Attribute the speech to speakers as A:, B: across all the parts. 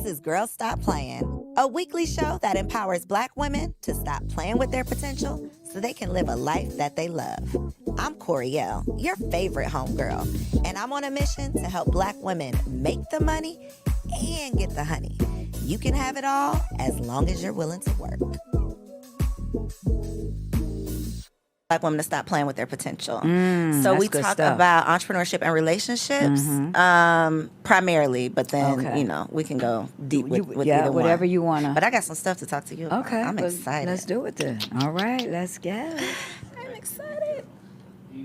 A: This is Girl Stop Playin', a weekly show that empowers Black women to stop playing with their potential so they can live a life that they love. I'm Coriel, your favorite homegirl, and I'm on a mission to help Black women make the money and get the honey. You can have it all as long as you're willing to work. Black women to stop playing with their potential. So we talk about entrepreneurship and relationships, primarily, but then, you know, we can go deep with either one.
B: Whatever you want to.
A: But I got some stuff to talk to you about.
B: Okay.
A: I'm excited.
B: Let's do it then. All right, let's go.
A: I'm excited.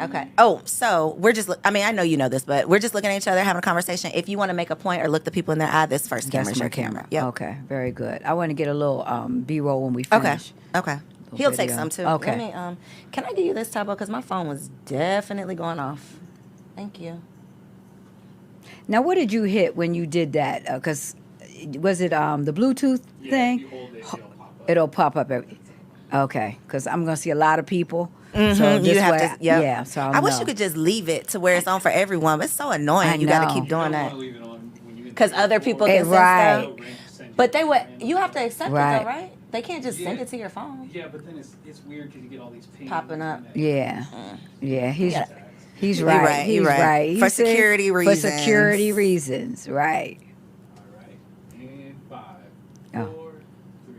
A: Okay. Oh, so we're just, I know you know this, but we're just looking at each other, having a conversation. If you want to make a point or look the people in their eye, this first camera is your camera. Yep.
B: Okay, very good. I want to get a little B-roll when we finish.
A: Okay. He'll take some too.
B: Okay.
A: Let me, can I give you this, Tabo? Because my phone was definitely going off. Thank you.
B: Now, what did you hit when you did that? Because was it the Bluetooth thing?
C: If you hold it, it'll pop up.
B: Okay, because I'm going to see a lot of people.
A: Mm-hmm.
B: So
A: you have to,
B: yeah. So
A: I wish you could just leave it to where it's on for everyone. But it's so annoying. You got to keep doing that because other people can send stuff. But you have to accept it though, right? They can't just send it to your phone.
C: Yeah, but then it's weird because you get all these pings
A: popping up.
B: Yeah, he's
A: He's
B: right. He's right.
A: For security reasons.
B: For security reasons, right.
C: All right. And 5, 4, 3.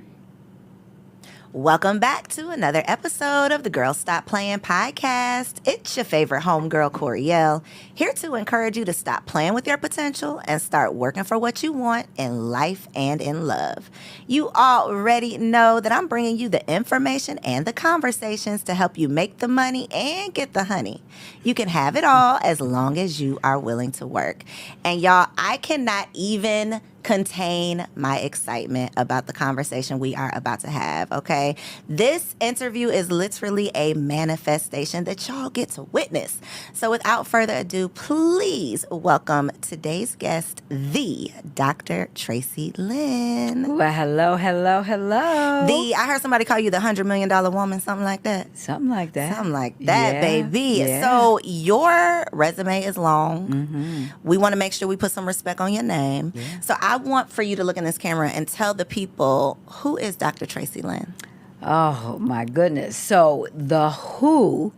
A: Welcome back to another episode of the Girl Stop Playin' podcast. It's your favorite homegirl, Coriel, here to encourage you to stop playing with your potential and start working for what you want in life and in love. You already know that I'm bringing you the information and the conversations to help you make the money and get the honey. You can have it all as long as you are willing to work. And y'all, I cannot even contain my excitement about the conversation we are about to have, okay? This interview is literally a manifestation that y'all get to witness. So without further ado, please welcome today's guest, the Dr. Traci Lynn.
B: Well, hello.
A: I heard somebody call you the $100 million woman, something like that.
B: Something like that,
A: yeah, baby. Yeah. So your resume is long. We want to make sure we put some respect on your name. Yeah. So I want for you to look in this camera and tell the people, who is Dr. Traci Lynn?
B: Oh, my goodness. So the Who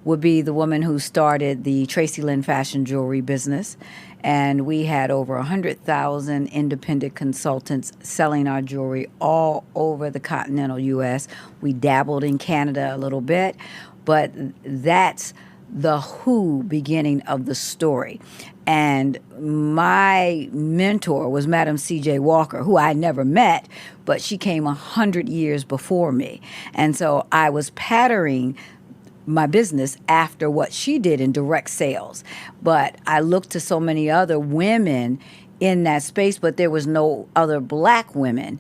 B: would be the woman who started the Traci Lynn Fashion Jewelry business. And we had over 100,000 independent consultants selling our jewelry all over the continental U.S. We dabbled in Canada a little bit, but that's the who beginning of the story. And my mentor was Madam C.J. Walker, who I never met, but she came 100 years before me. And so I was patterning my business after what she did in direct sales. But I looked to so many other women in that space, but there was no other black women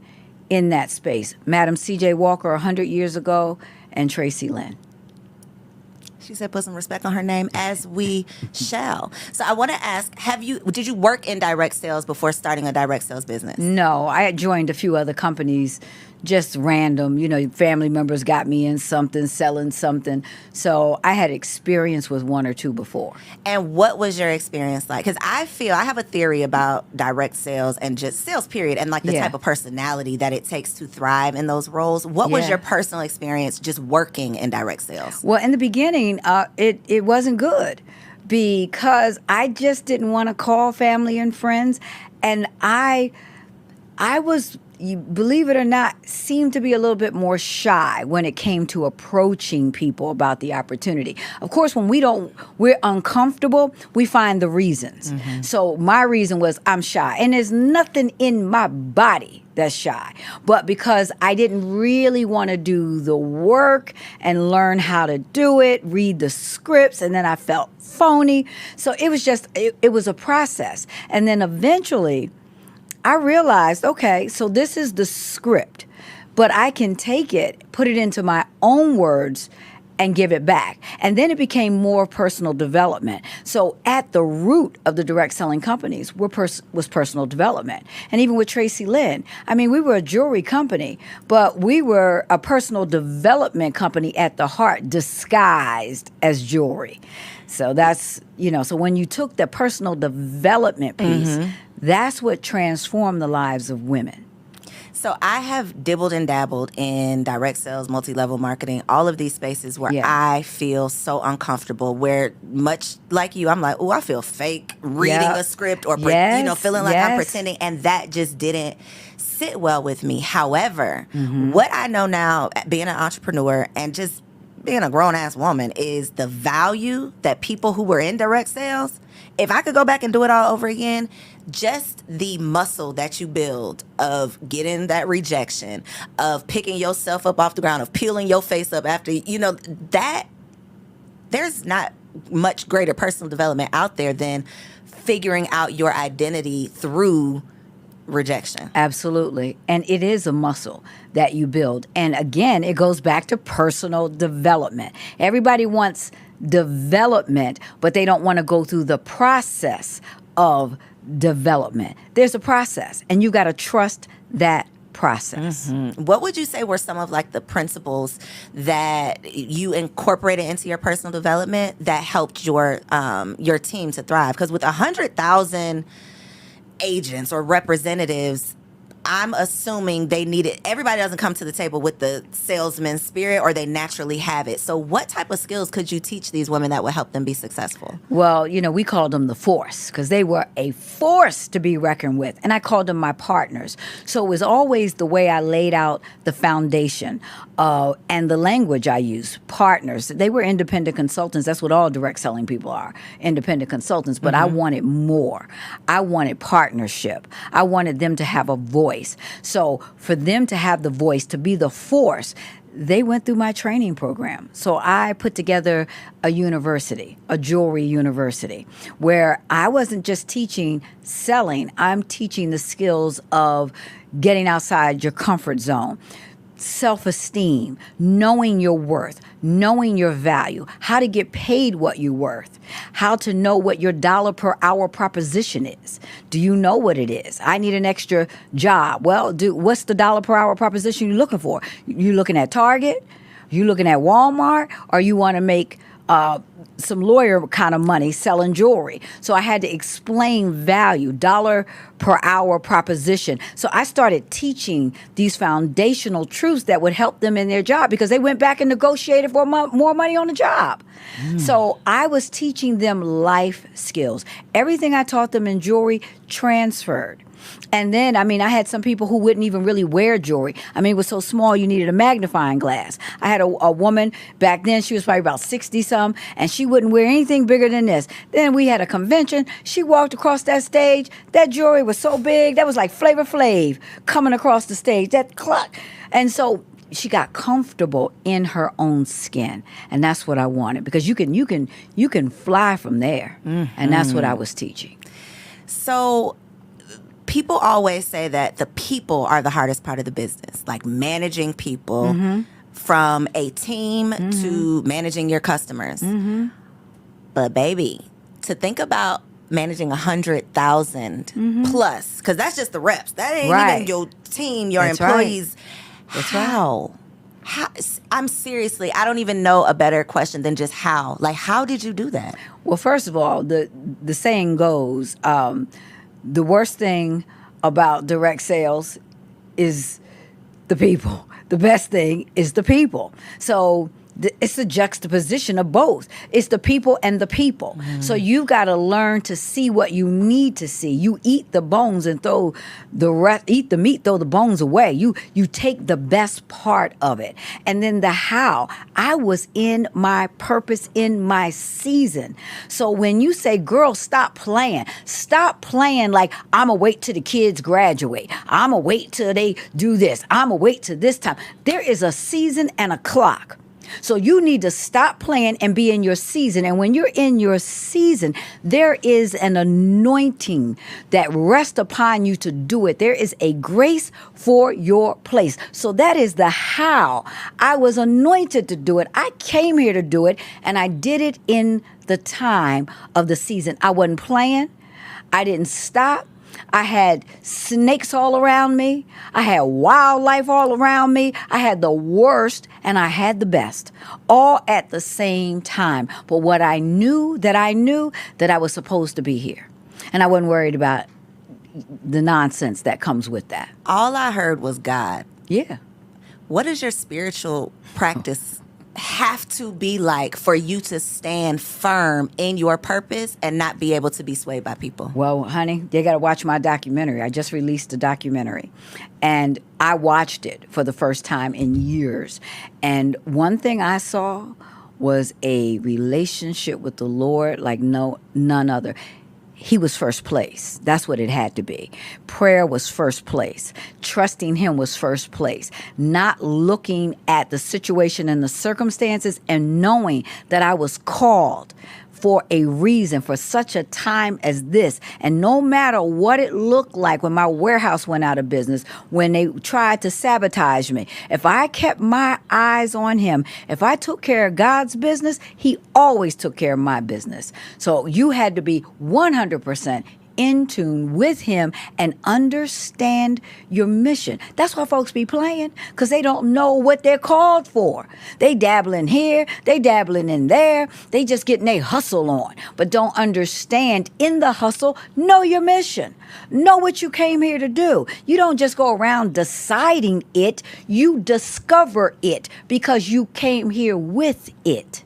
B: in that space. Madam C.J. Walker 100 years ago and Traci Lynn.
A: She said put some respect on her name, as we shall. So I want to ask, did you work in direct sales before starting a direct sales business?
B: No, I had joined a few other companies, just random. You know, family members got me in something, selling something. So I had experience with one or two before.
A: And what was your experience like? Because I have a theory about direct sales and just sales period and like the type of personality that it takes to thrive in those roles. What was your personal experience just working in direct sales?
B: Well, in the beginning, it wasn't good because I just didn't want to call family and friends. And I was, you believe it or not, seemed to be a little bit more shy when it came to approaching people about the opportunity. Of course, when we're uncomfortable, we find the reasons. So my reason was I'm shy. And there's nothing in my body that's shy. But because I didn't really want to do the work and learn how to do it, read the scripts, and then I felt phony. So it was just, it was a process. And then eventually I realized, okay, so this is the script, but I can take it, put it into my own words, and give it back. And then it became more personal development. So at the root of the direct selling companies was personal development. And even with Traci Lynn, I mean, we were a jewelry company, but we were a personal development company at the heart, disguised as jewelry. So that's, so when you took the personal development piece, That's what transformed the lives of women.
A: So I have dibbled and dabbled in direct sales, multi-level marketing, all of these spaces where
B: Yeah.
A: I feel so uncomfortable, where much like you, I'm like, oh, I feel fake reading
B: Yep.
A: a script or,
B: Yes,
A: feeling like I'm
B: yes.
A: pretending. And that just didn't sit well with me. However,
B: Mm-hmm.
A: what I know now, being an entrepreneur and just being a grown-ass woman, is the value that people who were in direct sales, if I could go back and do it all over again, just the muscle that you build of getting that rejection, of picking yourself up off the ground, of peeling your face up after, that there's not much greater personal development out there than figuring out your identity through rejection.
B: Absolutely. And it is a muscle that you build. And again, it goes back to personal development. Everybody wants development, but they don't want to go through the process of development. There's a process, and you got to trust that process.
A: What would you say were some of like the principles that you incorporated into your personal development that helped your team to thrive? Because with 100,000 agents or representatives, I'm assuming everybody doesn't come to the table with the salesman spirit, or they naturally have it. So what type of skills could you teach these women that would help them be successful?
B: Well, we called them the force because they were a force to be reckoned with. And I called them my partners. So it was always the way I laid out the foundation and the language I used. Partners. They were independent consultants. That's what all direct selling people are, independent consultants. But I wanted more. I wanted partnership. I wanted them to have a voice. So for them to have the voice, to be the force, they went through my training program. So I put together a university, a jewelry university, where I wasn't just teaching selling. I'm teaching the skills of getting outside your comfort zone, self-esteem, knowing your worth, knowing your value, how to get paid what you're worth, how to know what your dollar per hour proposition is. Do you know what it is? I need an extra job. Well, what's the dollar per hour proposition you're looking for? You looking at Target? You looking at Walmart? Or you want to make some lawyer kind of money selling jewelry? So I had to explain value, dollar per hour proposition. So I started teaching these foundational truths that would help them in their job, because they went back and negotiated for more money on the job. So I was teaching them life skills. Everything I taught them in jewelry transferred. And then, I had some people who wouldn't even really wear jewelry. It was so small you needed a magnifying glass. I had a woman back then, she was probably about 60-some, and she wouldn't wear anything bigger than this. Then we had a convention. She walked across that stage. That jewelry was so big, that was like Flavor Flav coming across the stage, that clock. And so she got comfortable in her own skin. And that's what I wanted, because you can fly from there. And that's what I was teaching.
A: So people always say that the people are the hardest part of the business, like managing people, from a team to managing your customers. But baby, to think about managing 100,000 plus, because that's just the reps. That ain't even your team, your employees.
B: That's
A: how? How? I'm seriously, I don't even know a better question than just how. Like, how did you do that?
B: Well, first of all, the saying goes, the worst thing about direct sales is the people. The best thing is the people. So it's a juxtaposition of both. It's the people and the people. So you've got to learn to see what you need to see. You eat the bones and throw the rest. Eat the meat, throw the bones away. You take the best part of it. And then the how. I was in my purpose, in my season. So when you say, girl, stop playing like I'm going to wait till the kids graduate. I'm going to wait till they do this. I'm going to wait till this time. There is a season and a clock. So you need to stop playing and be in your season. And when you're in your season, there is an anointing that rests upon you to do it. There is a grace for your place. So that is the how. I was anointed to do it. I came here to do it, and I did it in the time of the season. I wasn't playing. I didn't stop. I had snakes all around me. I had wildlife all around me. I had the worst and I had the best, all at the same time. But what I knew that I was supposed to be here. And I wasn't worried about the nonsense that comes with that.
A: All I heard was God.
B: Yeah.
A: What does your spiritual practice have to be like for you to stand firm in your purpose and not be able to be swayed by people?
B: Well, honey, they got to watch my documentary. I just released a documentary, and I watched it for the first time in years. And one thing I saw was a relationship with the Lord like none other. He was first place. That's what it had to be. Prayer was first place. Trusting him was first place. Not looking at the situation and the circumstances, and knowing that I was called for a reason, for such a time as this. And no matter what it looked like when my warehouse went out of business, when they tried to sabotage me, if I kept my eyes on him, if I took care of God's business, he always took care of my business. So you had to be 100% in tune with him and understand your mission. That's why folks be playing, because they don't know what they're called for. They dabbling here, they dabbling in there, they just getting their hustle on, but don't understand in the hustle, know your mission. Know what you came here to do. You don't just go around deciding it, you discover it because you came here with it.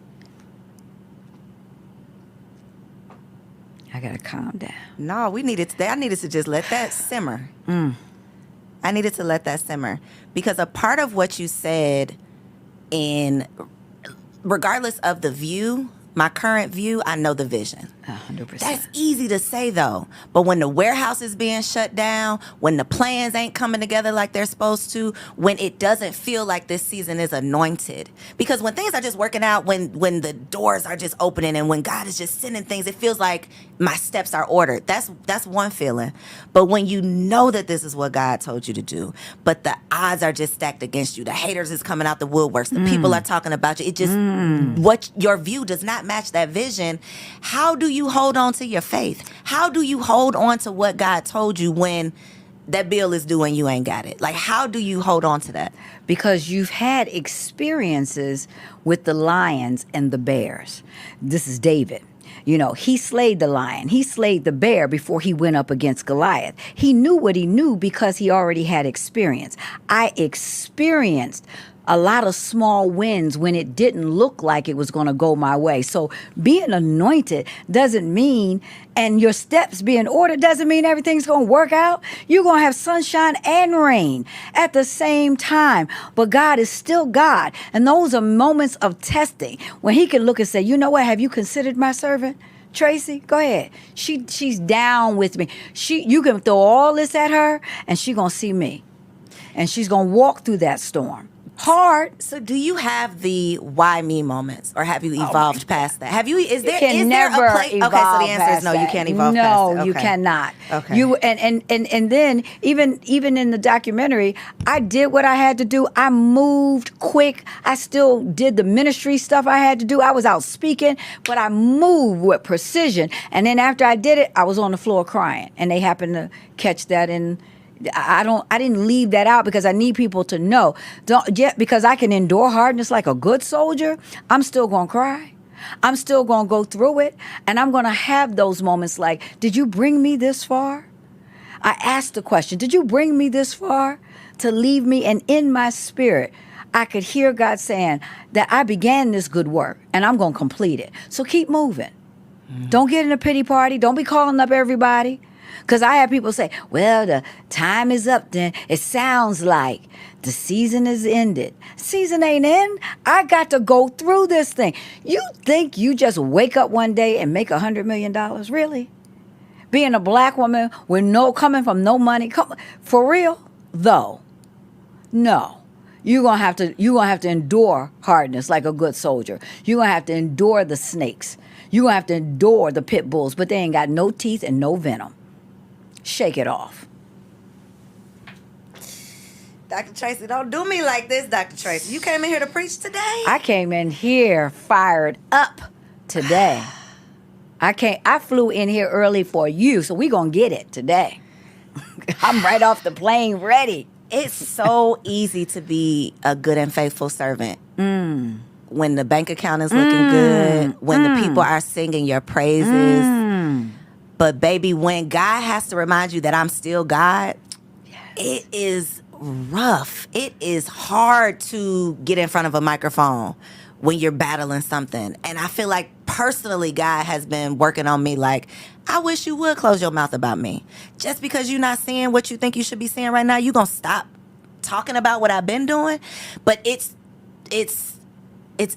B: I gotta calm down.
A: No, I needed to just let that simmer. I needed to let that simmer because a part of what you said regardless of the view, my current view, I know the vision.
B: 100%.
A: That's easy to say though. But when the warehouse is being shut down, when the plans ain't coming together like they're supposed to, when it doesn't feel like this season is anointed. Because when things are just working out, when the doors are just opening and when God is just sending things, it feels like my steps are ordered. That's one feeling. But when you know that this is what God told you to do, but the odds are just stacked against you, the haters is coming out the woodworks, the people are talking about you, it just, what your view does not match that vision. How do you hold on to your faith? How do you hold on to what God told you when that bill is due and you ain't got it? Like, how do you hold on to that?
B: Because you've had experiences with the lions and the bears. This is David. You know, he slayed the lion. He slayed the bear before he went up against Goliath. He knew what he knew because he already had experience. I experienced a lot of small wins when it didn't look like it was going to go my way. So being anointed doesn't mean, and your steps being ordered doesn't mean everything's going to work out. You're going to have sunshine and rain at the same time. But God is still God. And those are moments of testing when he can look and say, you know what, have you considered my servant? Tracy, go ahead. She's down with me. You can throw all this at her and she's going to see me. And she's going to walk through that storm. Hard.
A: So do you have the why me moments, or have you evolved past that? Have you, is there
B: never
A: a place? Okay, so the answer is no, you can't evolve past it.
B: No, you cannot.
A: Okay.
B: You and then even in the documentary, I did what I had to do. I moved quick. I still did the ministry stuff I had to do. I was out speaking, but I moved with precision. And then after I did it, I was on the floor crying, and they happened to catch that in. I didn't leave that out because I need people to know. Because I can endure hardness like a good soldier, I'm still going to cry. I'm still going to go through it. And I'm going to have those moments like, did you bring me this far? I asked the question, did you bring me this far to leave me? And in my spirit, I could hear God saying that I began this good work and I'm going to complete it. So keep moving. Don't get in a pity party. Don't be calling up everybody. Because I have people say, well, the time is up then. It sounds like the season is ended. Season ain't in. I got to go through this thing. You think you just wake up one day and make $100 million? Really? Being a black woman with coming from no money, for real? Though, no. You're gonna have to endure hardness like a good soldier. You're gonna have to endure the snakes. You're gonna have to endure the pit bulls, but they ain't got no teeth and no venom. Shake it off.
A: Dr. Tracy, don't do me like this, Dr. Tracy. You came in here to preach today?
B: I came in here fired up today. I flew in here early for you, so we gonna get it today. I'm right off the plane ready.
A: It's so easy to be a good and faithful servant. When the bank account is looking good, when the people are singing your praises. But baby, when God has to remind you that I'm still God, it is rough. It is hard to get in front of a microphone when you're battling something. And I feel like personally, God has been working on me like, I wish you would close your mouth about me. Just because you're not saying what you think you should be saying right now, you going to stop talking about what I've been doing. But it's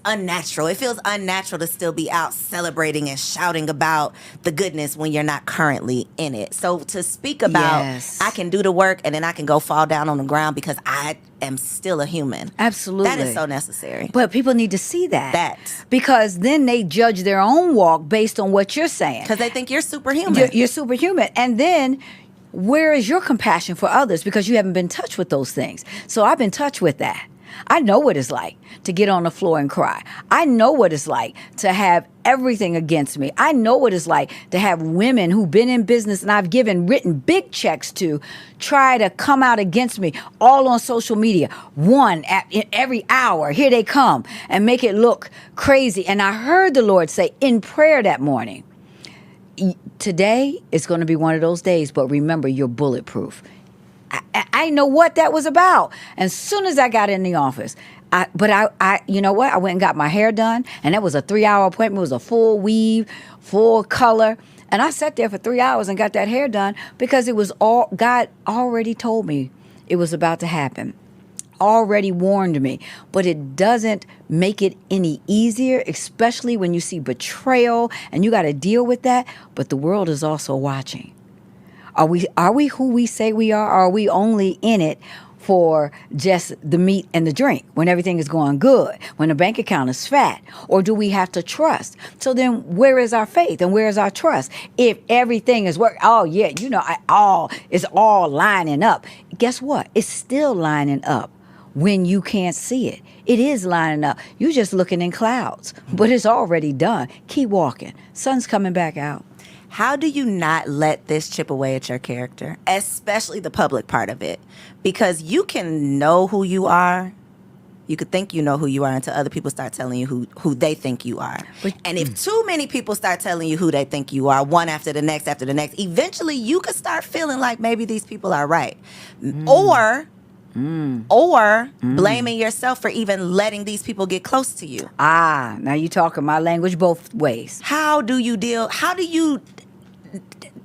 A: unnatural. It feels unnatural to still be out celebrating and shouting about the goodness when you're not currently in it. So to speak about,
B: Yes.
A: I can do the work and then I can go fall down on the ground because I am still a human.
B: Absolutely.
A: That is so necessary.
B: But people need to see that.
A: That.
B: Because then they judge their own walk based on what you're saying.
A: Because they think you're superhuman.
B: You're superhuman. And then where is your compassion for others? Because you haven't been touched with those things. So I've been touched with that. I know what it's like to get on the floor and cry. I know what it's like to have everything against me. I know what it's like to have women who've been in business and I've written big checks to try to come out against me, all on social media. Every hour, here they come and make it look crazy. And I heard the Lord say in prayer that morning, today is going to be one of those days, but remember, you're bulletproof. I know what that was about. And as soon as I got in the office, you know what? I went and got my hair done, and that was a 3-hour appointment. It was a full weave, full color. And I sat there for 3 hours and got that hair done because it was all, God already told me it was about to happen. Already warned me, but it doesn't make it any easier, especially when you see betrayal and you got to deal with that. But the world is also watching. Are we who we say we are? Or are we only in it for just the meat and the drink when everything is going good, when the bank account is fat? Or do we have to trust? So then where is our faith and where is our trust? If everything is working, it's all lining up. Guess what? It's still lining up when you can't see it. It is lining up. You're just looking in clouds, but it's already done. Keep walking. Sun's coming back out.
A: How do you not let this chip away at your character, especially the public part of it? Because you can know who you are. You could think you know who you are until other people start telling you who they think you are. And if too many people start telling you who they think you are, one after the next, eventually you could start feeling like maybe these people are right. Or blaming yourself for even letting these people get close to you.
B: Now you're talking my language both ways.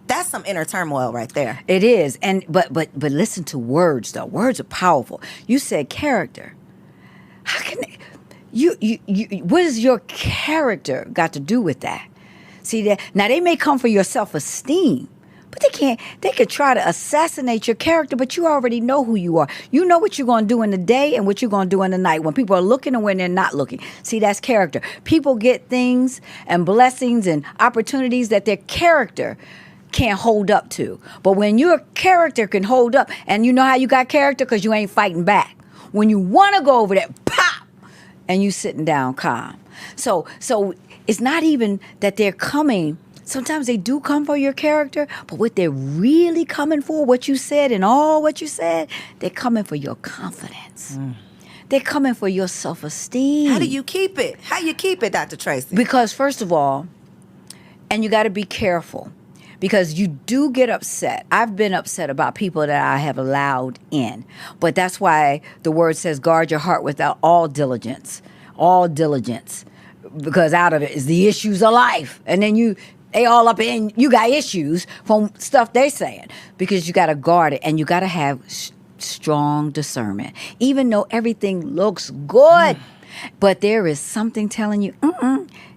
A: That's some inner turmoil right there.
B: It is. And but listen to words though. Words are powerful. You said character. How can you what has your character got to do with that? See that now they may come for your self-esteem, but they could try to assassinate your character, but you already know who you are. You know what you're going to do in the day and what you're going to do in the night when people are looking and when they're not looking. See, that's character. People get things and blessings and opportunities that their character can't hold up to. But when your character can hold up, and you know how you got character? Because you ain't fighting back. When you want to go over there, pop, and you sitting down calm. So it's not even that they're coming. Sometimes they do come for your character, but what they're really coming for, what you said and all what you said, they're coming for your confidence. They're coming for your self-esteem.
A: How do you keep it? How you keep it, Dr. Traci?
B: Because first of all, and you got to be careful, because you do get upset. I've been upset about people that I have allowed in, but that's why the word says guard your heart without all diligence, because out of it is the issues of life. And then they all up in, you got issues from stuff they saying, because you got to guard it and you got to have strong discernment. Even though everything looks good, but there is something telling you,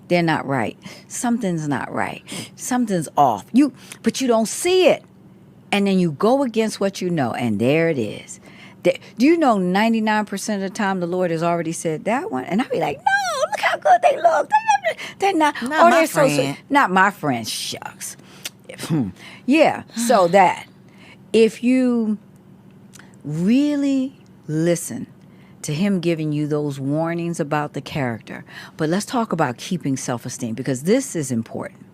B: they're not right. Something's not right. Something's off. But you don't see it. And then you go against what you know, and there it is. Do you know 99% of the time the Lord has already said that one? And I'll be like, no, look how good they look. They're not
A: my friend.
B: Not my friend. Shucks. Yeah. So that if you really listen to him giving you those warnings about the character. But let's talk about keeping self-esteem, because this is important.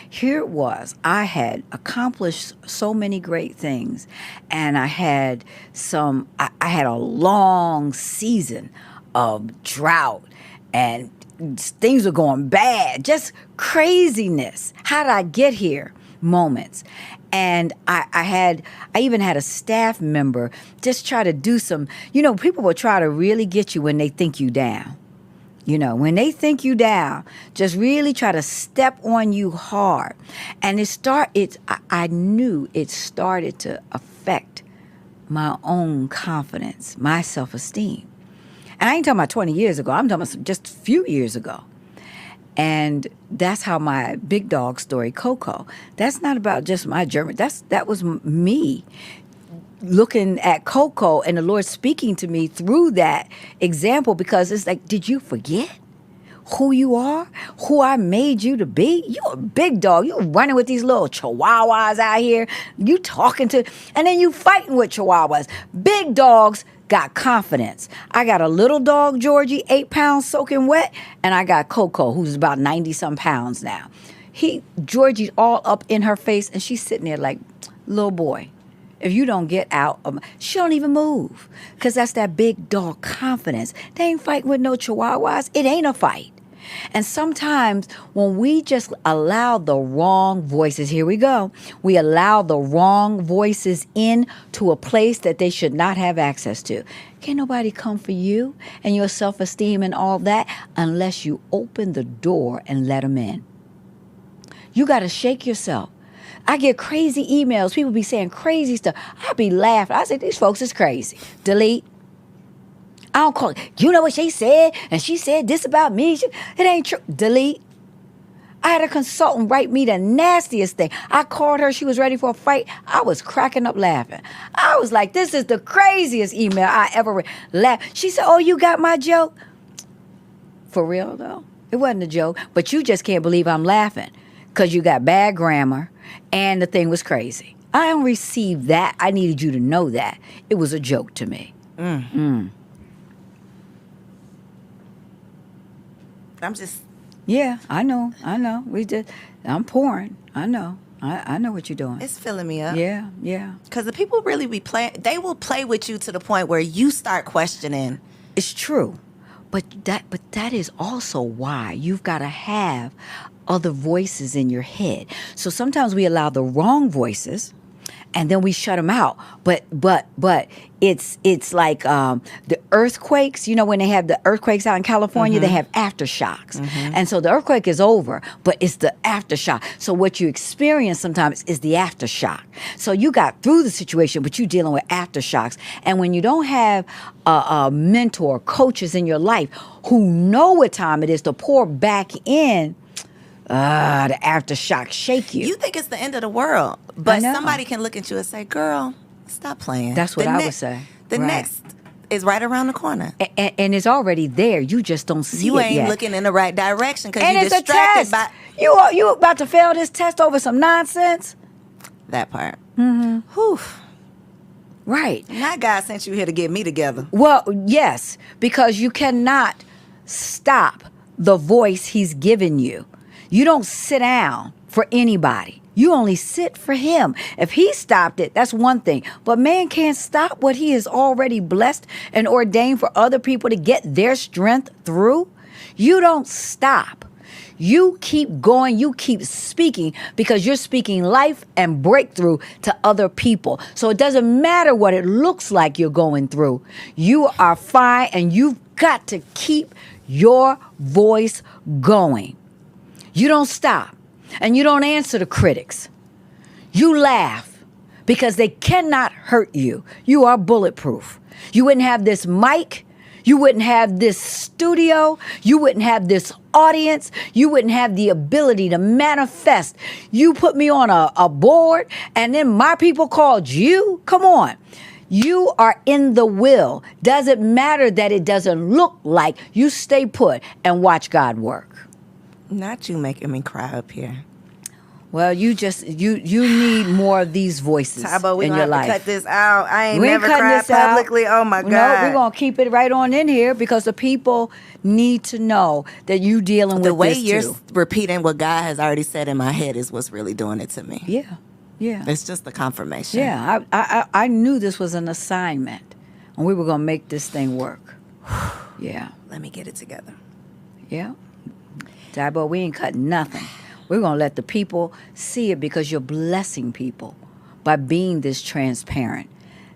B: Here it was. I had accomplished so many great things, and I had a long season of drought, and things were going bad, just craziness. How did I get here? moments. And I even had a staff member just try to do some, people will try to really get you when they think you down. When they think you down, just really try to step on you hard. And I knew it started to affect my own confidence, my self-esteem. And I ain't talking about 20 years ago. I'm talking about just a few years ago. And that's how my big dog story, Coco, that's not about just my journey. That was me looking at Coco and the Lord speaking to me through that example, because it's like, did you forget who you are, who I made you to be? You a big dog. You running with these little chihuahuas out here. You talking to, and then you fighting with chihuahuas. Big dogs got confidence. I got a little dog, Georgie, 8 pounds soaking wet, and I got Coco, who's about 90-some pounds now. Georgie's all up in her face, and she's sitting there like, little boy, if you don't get out of she don't even move, because that's that big dog confidence. They ain't fighting with no chihuahuas. It ain't a fight. And sometimes when we just allow the wrong voices, here we go, we allow the wrong voices in to a place that they should not have access to. Can't nobody come for you and your self-esteem and all that unless you open the door and let them in. You got to shake yourself. I get crazy emails. People be saying crazy stuff. I be laughing. I say, these folks is crazy. Delete. I don't call it. You know what she said? And she said this about me. It ain't true. Delete. I had a consultant write me the nastiest thing. I called her. She was ready for a fight. I was cracking up laughing. I was like, this is the craziest email I ever read. She said, oh, you got my joke? For real, though? It wasn't a joke. But you just can't believe I'm laughing because you got bad grammar. And the thing was crazy. I don't receive that. I needed you to know that. It was a joke to me.
A: I'm just...
B: Yeah, I know. I'm pouring. I know. I know what you're doing.
A: It's filling me up.
B: Yeah.
A: Because the people really be playing... They will play with you to the point where you start questioning.
B: It's true. But that is also why you've got to have other voices in your head. So sometimes we allow the wrong voices and then we shut them out. But it's like the earthquakes. When they have the earthquakes out in California, they have aftershocks. And so the earthquake is over, but it's the aftershock. So what you experience sometimes is the aftershock. So you got through the situation, but you're dealing with aftershocks. And when you don't have a mentor, coaches in your life who know what time it is to pour back in, the aftershock shake you.
A: You think it's the end of the world, but somebody can look at you and say, girl, stop playing.
B: That's what I would say.
A: The next is right around the corner.
B: And it's already there. You just don't see it yet.
A: You ain't looking in the right direction because
B: you're
A: distracted by...
B: You about to fail this test over some nonsense?
A: That part. Whew.
B: Right.
A: Not God sent you here to get me together.
B: Well, yes, because you cannot stop the voice he's given you. You don't sit down for anybody. You only sit for him. If he stopped it, that's one thing. But man can't stop what he has already blessed and ordained for other people to get their strength through. You don't stop. You keep going. You keep speaking because you're speaking life and breakthrough to other people. So it doesn't matter what it looks like you're going through. You are fine, and you've got to keep your voice going. You don't stop, and you don't answer the critics. You laugh because they cannot hurt you. You are bulletproof. You wouldn't have this mic. You wouldn't have this studio. You wouldn't have this audience. You wouldn't have the ability to manifest. You put me on a board, and then my people called you. Come on. You are in the will. Doesn't matter that it doesn't look like. You stay put and watch God work.
A: Not you making me cry up here.
B: Well, you need more of these voices
A: Tabo,
B: in your life.
A: Cut this out. I ain't
B: We
A: never
B: cutting
A: cried
B: this out.
A: publicly. Oh my God.
B: No, we're gonna keep it right on in here because the people need to know that you dealing
A: The
B: with
A: way
B: this
A: you're
B: too.
A: Repeating what God has already said in my head is what's really doing it to me.
B: Yeah.
A: It's just the confirmation.
B: Yeah, I knew this was an assignment, and we were gonna make this thing work. Yeah.
A: Let me get it together.
B: Yeah. Tabo, we ain't cutting nothing. We're going to let the people see it because you're blessing people by being this transparent.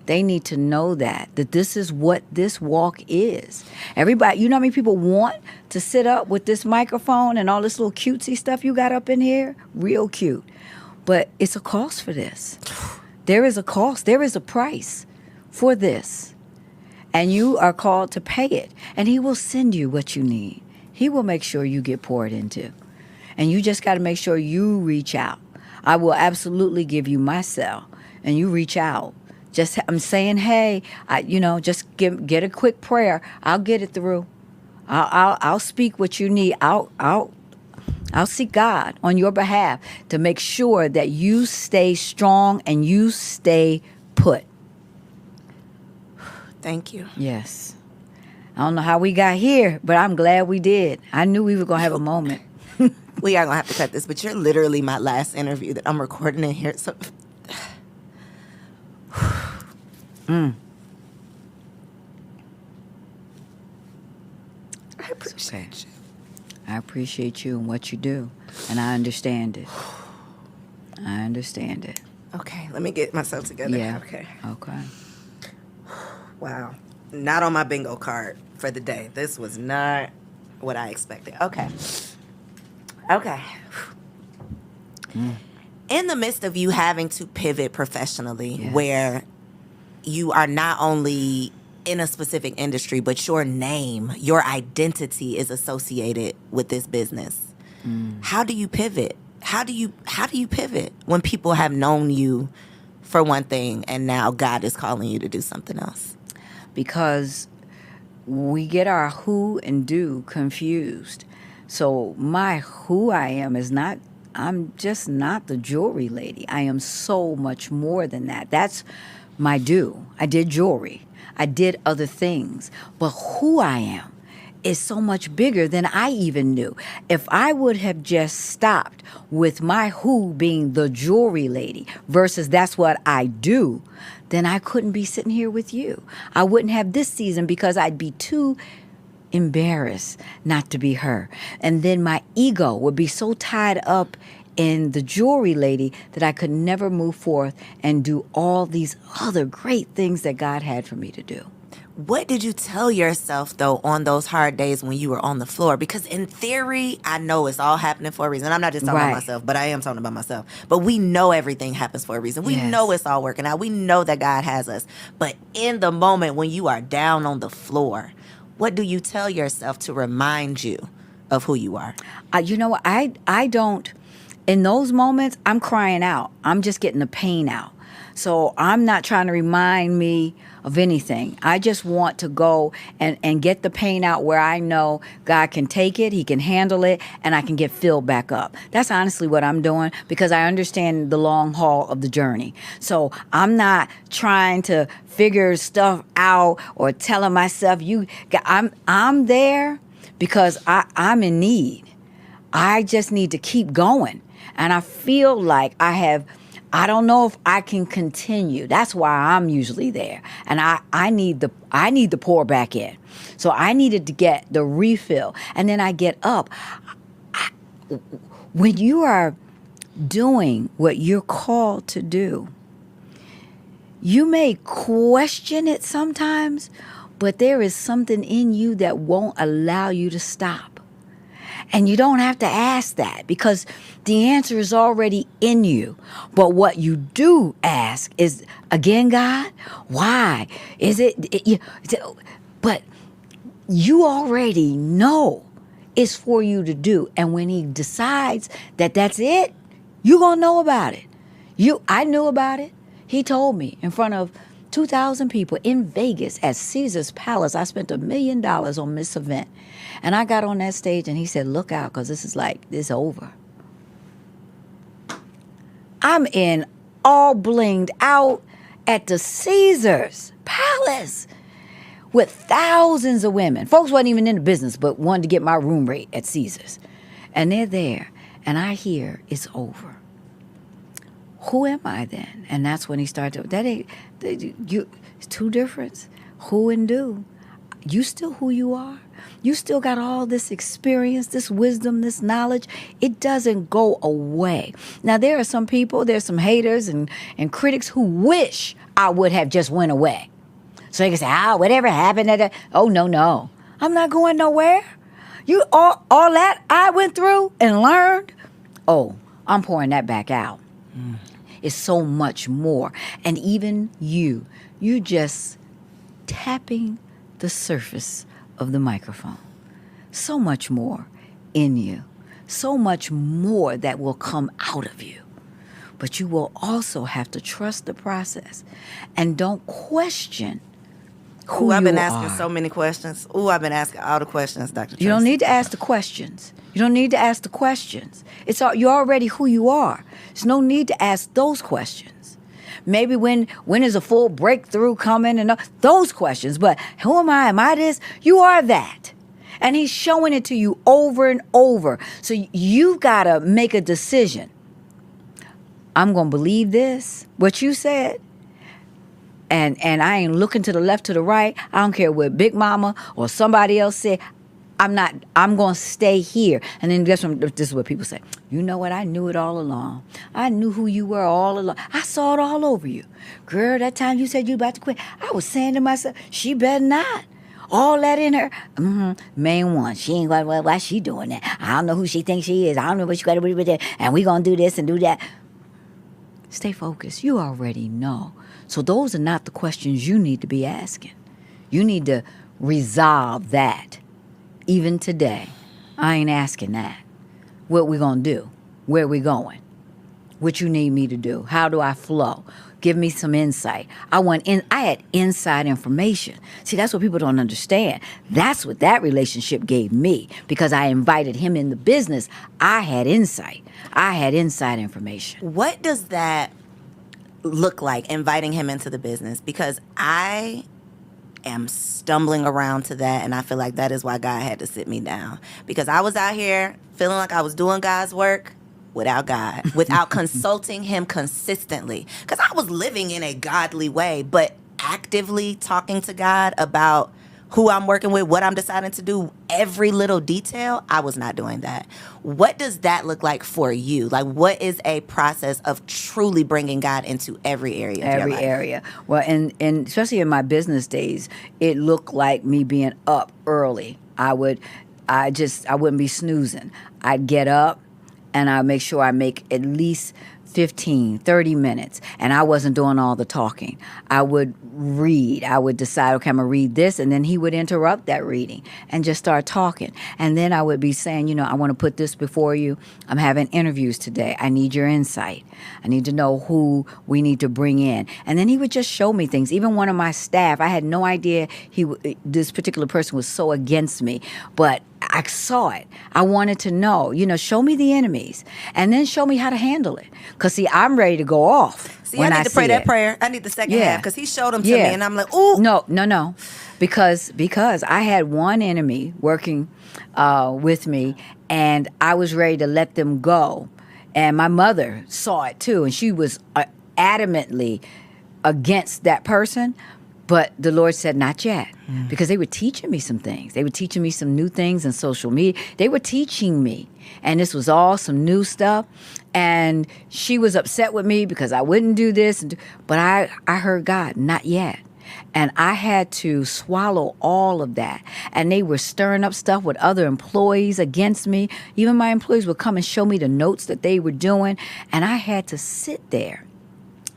B: They need to know that this is what this walk is. Everybody, you know how many people want to sit up with this microphone and all this little cutesy stuff you got up in here? Real cute. But it's a cost for this. There is a cost. There is a price for this. And you are called to pay it. And he will send you what you need. He will make sure you get poured into. And you just got to make sure you reach out. I will absolutely give you my cell. And you reach out. I'm saying, hey, just get a quick prayer. I'll get it through. I'll speak what you need. I'll seek God on your behalf to make sure that you stay strong and you stay put.
A: Thank you.
B: Yes. I don't know how we got here, but I'm glad we did. I knew we were going to have a moment.
A: We are going to have to cut this, but you're literally my last interview that I'm recording in here. So, I appreciate you.
B: I appreciate you and what you do, and I understand it. I understand it.
A: Okay, let me get myself together.
B: Yeah.
A: Okay. Wow. Not on my bingo card for the day. This was not what I expected. Okay. In the midst of you having to pivot professionally,
B: Yes.
A: where you are not only in a specific industry, but your name, your identity is associated with this business. How do you pivot? How do you pivot when people have known you for one thing and now God is calling you to do something else?
B: Because we get our who and do confused. So my who I am is not, I'm just not the jewelry lady. I am so much more than that. That's my do. I did jewelry. I did other things. But who I am is so much bigger than I even knew. If I would have just stopped with my who being the jewelry lady versus that's what I do, then I couldn't be sitting here with you. I wouldn't have this season because I'd be too embarrassed not to be her. And then my ego would be so tied up in the jewelry lady that I could never move forth and do all these other great things that God had for me to do.
A: What did you tell yourself, though, on those hard days when you were on the floor? Because in theory, I know it's all happening for a reason. I'm not just talking
B: Right.
A: about myself, but I am talking about myself. But we know everything happens for a reason. We
B: Yes.
A: know it's all working out. We know that God has us. But in the moment when you are down on the floor, what do you tell yourself to remind you of who you are?
B: You know what? I don't, in those moments, I'm crying out. I'm just getting the pain out. So I'm not trying to remind me of anything. I just want to go and get the pain out where I know God can take it, he can handle it, and I can get filled back up. That's honestly what I'm doing because I understand the long haul of the journey. So I'm not trying to figure stuff out or telling myself, I'm there because I'm in need. I just need to keep going. And I feel like I don't know if I can continue. That's why I'm usually there. And I need the pour back in. So I needed to get the refill. And then I get up. When you are doing what you're called to do, you may question it sometimes, but there is something in you that won't allow you to stop. And you don't have to ask that because the answer is already in you. But what you do ask is, again, God, why? But you already know it's for you to do. And when he decides that that's it, you're going to know about it. I knew about it. He told me in front of 2,000 people in Vegas at Caesar's Palace. I spent $1 million on this event. And I got on that stage and he said, look out, because it's over. I'm in all blinged out at the Caesar's Palace with thousands of women. Folks wasn't even in the business, but wanted to get my room rate at Caesar's. And they're there. And I hear it's over. Who am I then? And that's when he started. It's two difference. Who and do. you still who you are. You still got all this experience, this wisdom, this knowledge. It doesn't go away. Now, there are some people, there's some haters and critics who wish I would have just went away. So they can say, whatever happened at that. Oh, no. I'm not going nowhere. You all that I went through and learned, I'm pouring that back out. It's so much more. And even you just tapping the surface of the microphone. So much more in you. So much more that will come out of you. But you will also have to trust the process and don't question who you are.
A: I've been asking so many questions. I've been asking all the questions, Dr. Traci.
B: You don't need to ask the questions. You don't need to ask the questions. You're already who you are. There's no need to ask those questions. Maybe when is a full breakthrough coming and those questions. But who am I? Am I this? You are that. And he's showing it to you over and over. So you've got to make a decision. I'm going to believe this, what you said. And I ain't looking to the left, to the right. I don't care what Big Mama or somebody else said. I'm going to stay here. And then this is what people say. You know what? I knew it all along. I knew who you were all along. I saw it all over you. Girl, that time you said you about to quit, I was saying to myself, she better not. All that in her. Main one. She ain't going, why she doing that? I don't know who she thinks she is. I don't know what she got to do with that. And we going to do this and do that. Stay focused. You already know. So those are not the questions you need to be asking. You need to resolve that. Even today, I ain't asking that. What we gonna do? Where we going? What you need me to do? How do I flow? Give me some insight. I had inside information. See, that's what people don't understand. That's what that relationship gave me because I invited him in the business. I had insight. I had inside information.
A: What does that look like, inviting him into the business? Because I am stumbling around to that, and I feel like that is why God had to sit me down, because I was out here feeling like I was doing God's work without God, without consulting him consistently, because I was living in a godly way, but actively talking to God about who I'm working with, what I'm deciding to do, every little detail. I was not doing that. What does that look like for you? Like, what is a process of truly bringing God into every area of your life?
B: Every area. Well, and especially in my business days, it looked like me being up early. I wouldn't be snoozing. I'd get up and I'd make sure I make at least 15, 30 minutes. And I wasn't doing all the talking. I would read. I would decide, okay, I'm going to read this. And then he would interrupt that reading and just start talking. And then I would be saying, I want to put this before you. I'm having interviews today. I need your insight. I need to know who we need to bring in. And then he would just show me things. Even one of my staff, I had no idea this particular person was so against me. But I saw it. I wanted to know, show me the enemies and then show me how to handle it. Because, see, I'm ready to go off.
A: See, I need to pray that prayer. I need the second half because he showed them to me and I'm like, ooh.
B: No. Because I had one enemy working with me and I was ready to let them go. And my mother saw it too. And she was adamantly against that person. But the Lord said, not yet, because they were teaching me some things. They were teaching me some new things in social media. They were teaching me, and this was all some new stuff. And she was upset with me because I wouldn't do this. But I heard God, not yet. And I had to swallow all of that. And they were stirring up stuff with other employees against me. Even my employees would come and show me the notes that they were doing. And I had to sit there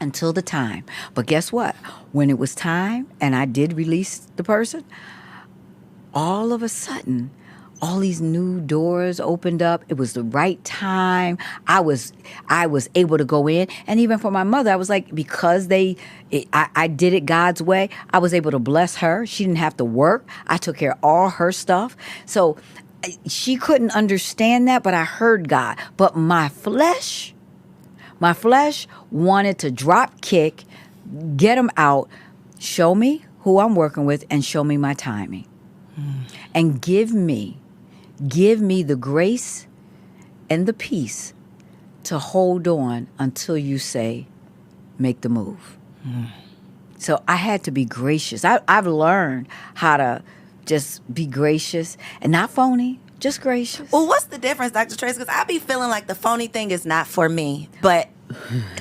B: until the time. But guess what? When it was time and I did release the person, all of a sudden, all these new doors opened up. It was the right time. I was able to go in. And even for my mother, I was like, because I did it God's way, I was able to bless her. She didn't have to work. I took care of all her stuff. So she couldn't understand that, but I heard God. But my flesh wanted to drop kick, get them out, show me who I'm working with, and show me my timing. And give me the grace and the peace to hold on until you say, make the move. So I had to be gracious. I've learned how to just be gracious and not phony, just gracious.
A: Well, what's the difference, Dr. Tracy? Because I be feeling like the phony thing is not for me, but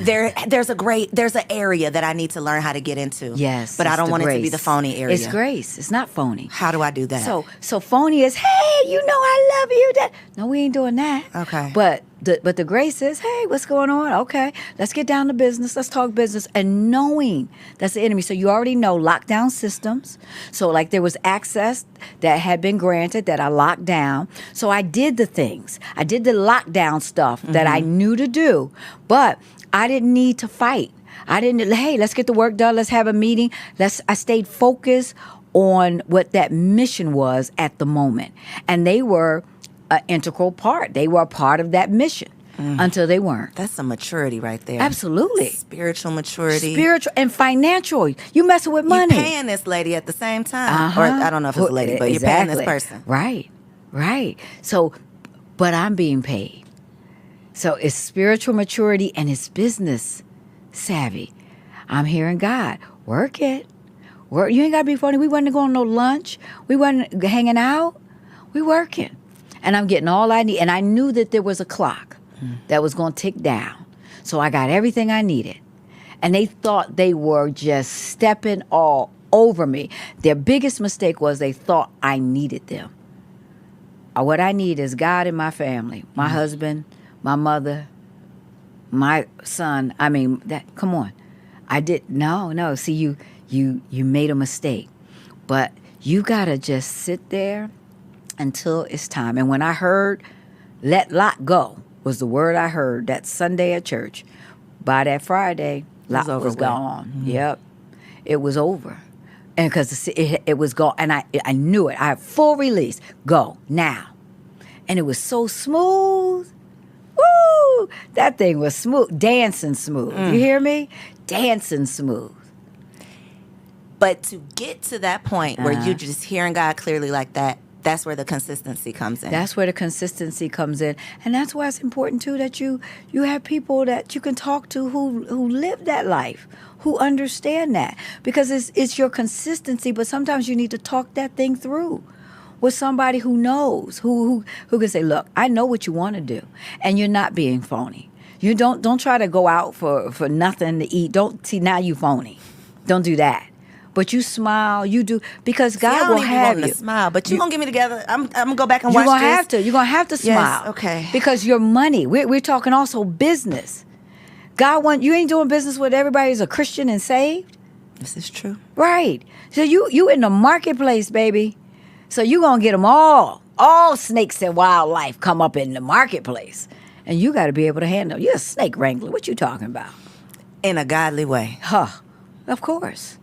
A: there's an area that I need to learn how to get into.
B: Yes,
A: but I
B: it's
A: don't
B: the
A: want it to be
B: grace.
A: the phony area.
B: It's grace. It's not phony.
A: How do I do that?
B: So phony is, hey, you know I love you. That no, we ain't doing that.
A: Okay.
B: But the grace is, hey, what's going on? Okay, let's get down to business. Let's talk business. And knowing that's the enemy. So you already know lockdown systems. So like there was access that had been granted that I locked down. So I did the things. I did the lockdown stuff that I knew to do. But I didn't need to fight. I didn't, hey, let's get the work done. Let's have a meeting. I stayed focused on what that mission was at the moment. And they were an integral part. They were a part of that mission until they weren't.
A: That's some maturity right there.
B: Absolutely.
A: Spiritual maturity.
B: Spiritual and financial. You messing with money.
A: You paying this lady at the same time. Or I don't know if it's a lady, but you're paying this person.
B: Right. So, but I'm being paid. So it's spiritual maturity and it's business savvy. I'm hearing God. Work it. You ain't got to be funny. We wasn't going to no lunch. We wasn't hanging out. We working. And I'm getting all I need. And I knew that there was a clock that was going to tick down. So I got everything I needed. And they thought they were just stepping all over me. Their biggest mistake was they thought I needed them. What I need is God in my family, my husband, my mother, my son. I mean, come on. No. See, you made a mistake. But you got to just sit there until it's time. And when I heard, let Lot go, was the word I heard that Sunday at church. By that Friday, Lot was gone. Mm-hmm. Yep. It was over. And because it was gone. And I knew it. I had full release. Go, now. And it was so smooth. Woo! That thing was smooth. Dancing smooth. You hear me? Dancing smooth.
A: But to get to that point where you're just hearing God clearly like that, that's where the consistency comes in.
B: That's where the consistency comes in. And that's why it's important, too, that you have people that you can talk to who live that life, who understand that. Because it's your consistency, but sometimes you need to talk that thing through with somebody who knows, who can say, look, I know what you want to do, and you're not being phony. You don't try to go out for nothing to eat. Don't see, now you phony. Don't do that. But you smile, you do, because God will have you.
A: To smile, but you're going to get me together. I'm going to go back and watch this.
B: You're going to have to smile.
A: Yes, okay.
B: Because your money, we're talking also business. God you ain't doing business with everybody who's a Christian and saved.
A: This is true.
B: Right. So you in the marketplace, baby. So you going to get them all snakes and wildlife come up in the marketplace. And you got to be able to handle. You're a snake wrangler. What you talking about?
A: In a godly way.
B: Of course.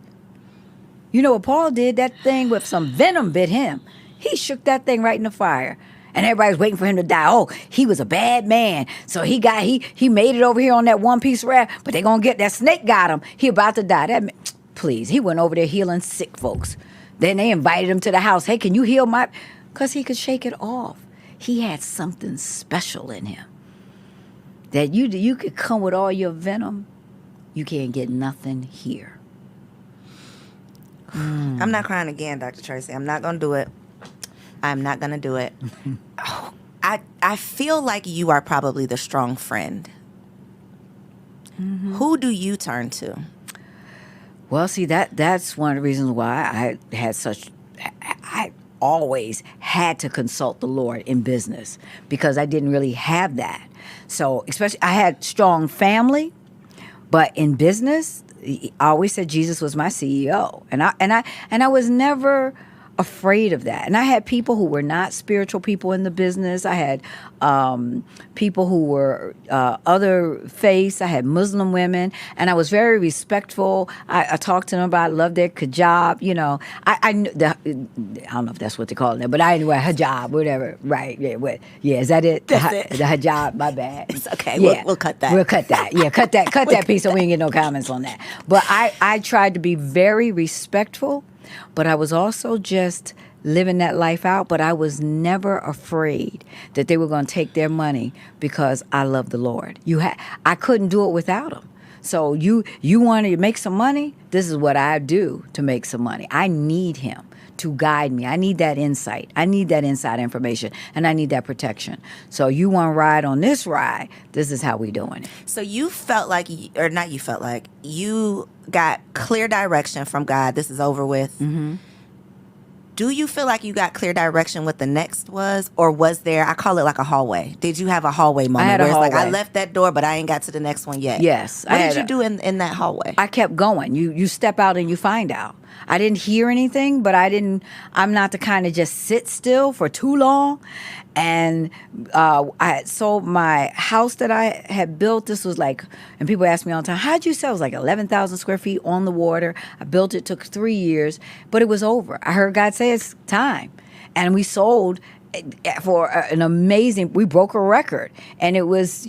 B: You know what Paul did? That thing with some venom bit him. He shook that thing right in the fire. And everybody's waiting for him to die. Oh, he was a bad man. So he made it over here on that one piece raft, but they going to get that snake got him. He about to die. Please, he went over there healing sick folks. Then they invited him to the house. Hey, can you heal my... Because he could shake it off. He had something special in him. That you could come with all your venom. You can't get nothing here.
A: I'm not crying again, Dr. Tracy. I'm not going to do it. I'm not going to do it. I feel like you are probably the strong friend. Who do you turn to?
B: Well, see, that's one of the reasons why I always had to consult the Lord in business, because I didn't really have that. So, especially, I had strong family, but in business, I always said Jesus was my CEO, and I was never afraid of that. And I had people who were not spiritual people in the business. I had people who were other faiths. I had Muslim women, and I was very respectful. I talked to them about, love their hijab. You know, I don't know if that's what they call it, but anyway, hijab, whatever. Right? Yeah. Is that it?
A: That's it.
B: The hijab. My bad.
A: It's okay.
B: Yeah.
A: We'll cut that.
B: We'll cut that. Yeah, cut that piece so we can get no comments on that. But I tried to be very respectful. But I was also just living that life out. But I was never afraid that they were going to take their money because I love the Lord. I couldn't do it without them. So you want to make some money? This is what I do to make some money. I need him to guide me. I need that insight. I need that inside information, and I need that protection. So you want to ride on this ride, this is how we doing it.
A: So you felt like, or not you felt like, you got clear direction from God. This is over with.
B: Mm-hmm.
A: Do you feel like you got clear direction what the next was? Or was there, I call it like a hallway. Did you have a hallway moment
B: had a
A: where it's like, I
B: hallway.
A: left that door, but I ain't got to the next one yet?
B: Yes.
A: What did you do in that hallway?
B: I kept going. You step out and you find out. I didn't hear anything, but I'm not the kind to just sit still for too long. And I had sold my house that I had built. This was like, and people ask me all the time, how'd you sell? It was like 11,000 square feet on the water. I built it, took 3 years, but it was over. I heard God say it's time. And we sold for an amazing, we broke a record, and it was,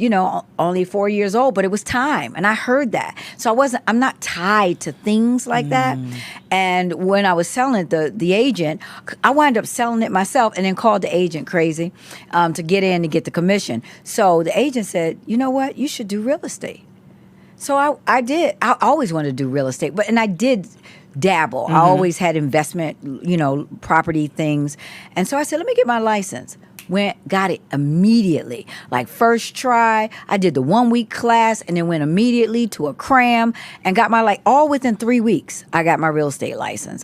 B: only 4 years old, but it was time. And I heard that. So I'm not tied to things like that. And when I was selling it, the agent, I wound up selling it myself and then called the agent crazy to get in to get the commission. So the agent said, you know what, you should do real estate. So I did. I always wanted to do real estate, and I did dabble. I always had investment, property things. And so I said, let me get my license. Got it immediately. Like first try, I did the 1 week class and then went immediately to a cram and got all within 3 weeks, I got my real estate license.